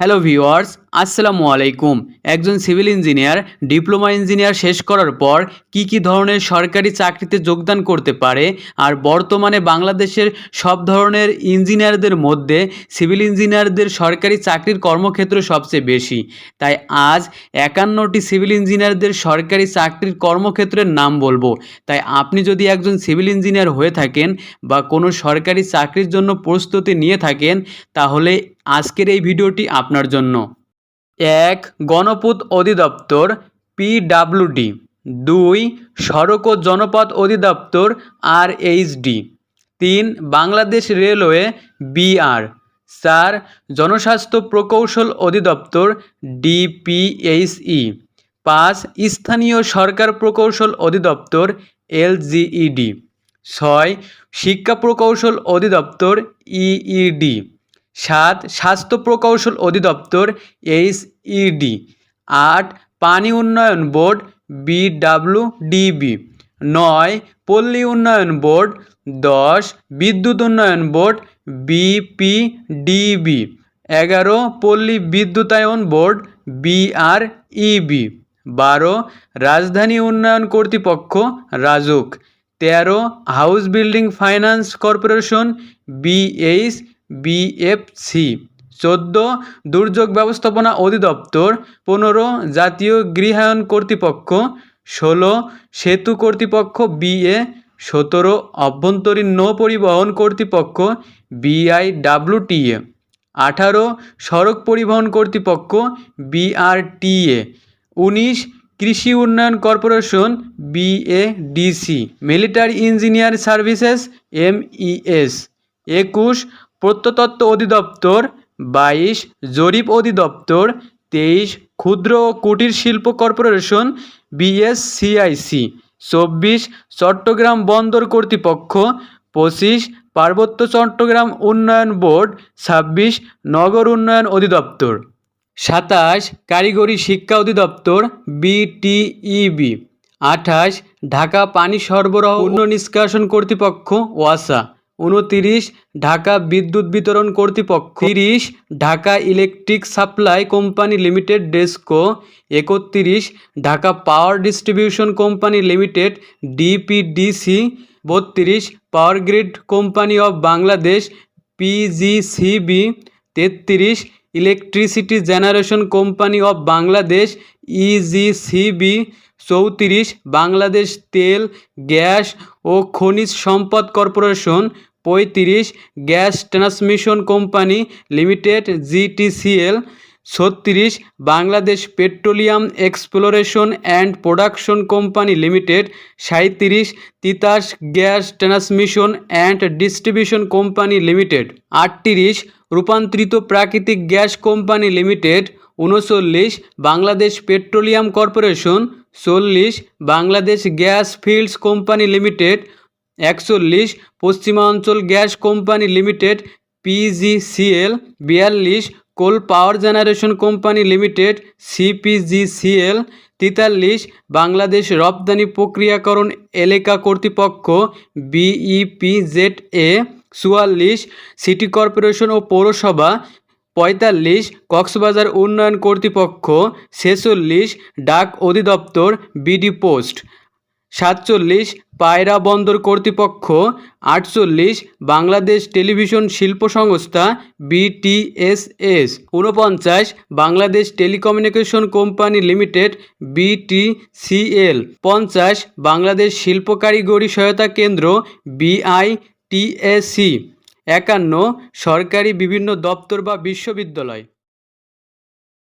Hello viewers, আসসালামু আলাইকুম। একজন সিভিল ইঞ্জিনিয়ার ডিপ্লোমা ইঞ্জিনিয়ার শেষ করার পর কি ধরনের সরকারি চাকরিতে যোগদান করতে পারে, আর বর্তমানে বাংলাদেশের সব ধরনের ইঞ্জিনিয়ারদের মধ্যে সিভিল ইঞ্জিনিয়ারদের সরকারি চাকরির কর্মক্ষেত্র সবচেয়ে বেশি। তাই আজ 51টি সিভিল ইঞ্জিনিয়ারদের সরকারি চাকরির কর্মক্ষেত্রের নাম বলবো। তাই আপনি যদি একজন সিভিল ইঞ্জিনিয়ার হয়ে থাকেন বা কোনো সরকারি চাকরির জন্য প্রস্তুতি নিয়ে থাকেন, তাহলে আজকের এই ভিডিওটি আপনার জন্য। 1. গণপূর্ত অধিদপ্তর PWD। 2. সড়ক ও জনপথ অধিদপ্তর RHD। 3. Bangladesh railway BR। 4. জনস্বাস্থ্য প্রকৌশল অধিদপ্তর DPHE। 5. স্থানীয় সরকার প্রকৌশল অধিদপ্তর LGED। 6. শিক্ষা প্রকৌশল অধিদপ্তর EED। 7. স্বাস্থ্য প্রকৌশল অধিদপ্তর HED। 8. পানি উন্নয়ন বোর্ড BWDB। 9. পল্লী উন্নয়ন বোর্ড। 10. বিদ্যুৎ উন্নয়ন বোর্ড BPDB। 11. পল্লী বিদ্যুতায়ন বোর্ড BREB। 12. রাজধানী উন্নয়ন কর্তৃপক্ষ RAJUK. 13. House building finance corporation BHBFC। 14. দুর্যোগ ব্যবস্থাপনা অধিদপ্তর। 15. জাতীয় গৃহায়ণ কর্তৃপক্ষ। 16. সেতু কর্তৃপক্ষ BA। 17. অভ্যন্তরীণ নৌ পরিবহন কর্তৃপক্ষ BIWTA। 18. সড়ক পরিবহন কর্তৃপক্ষ BRTA। 19. কৃষি উন্নয়ন corporation BADC। Military engineer services MES। 21. প্রত্নতত্ত্ব অধিদপ্তর। 22. জরিপ অধিদপ্তর। 23. ক্ষুদ্র ও কুটির শিল্প কর্পোরেশন BSCIC। 24. চট্টগ্রাম বন্দর কর্তৃপক্ষ। 25. পার্বত্য চট্টগ্রাম উন্নয়ন বোর্ড। 26. নগর উন্নয়ন অধিদপ্তর। 27. কারিগরি শিক্ষা অধিদপ্তর BTEB। 28. ঢাকা পানি সরবরাহ ও নিষ্কাশন কর্তৃপক্ষ ওয়াসা। 29. ঢাকা বিদ্যুৎ বিতরণ কর্তৃপক্ষ। 30. Dhaka electric supply company limited DESCO. 31. Dhaka power distribution company limited DPDC। 32. Power grid company of Bangladesh PGCB। 33. Electricity generation company of Bangladesh EGCB। 34. Bangladesh তেল, গ্যাস ও খনিজ সম্পদ corporation. 35. Gas transmission company limited GTCL। 36. Bangladesh petroleum exploration and production company limited. 37. Titas gas transmission and distribution company limited. 38. রূপান্তরিত প্রাকৃতিক gas company limited. 39. Bangladesh petroleum corporation. 40. Bangladesh gas fields company limited. 41. পশ্চিমাঞ্চল gas company limited PGCL। 42. Coal power generation company limited CPGCL। 43. Bangladesh রপ্তানি প্রক্রিয়াকরণ এলাকা কর্তৃপক্ষ BEPZA। 44. City corporation ও পৌরসভা। 45. কক্সবাজার উন্নয়ন কর্তৃপক্ষ। 46. ডাক অধিদপ্তর BD পোস্ট। 47. পায়রা বন্দর কর্তৃপক্ষ। 48. বাংলাদেশ টেলিভিশন শিল্প সংস্থা BTSS। 49. Bangladesh telecommunication company limited BTCL। 50. Bangladesh শিল্প কারিগরি সহায়তা কেন্দ্র BITAC। 51. সরকারি বিভিন্ন দপ্তর বা বিশ্ববিদ্যালয়।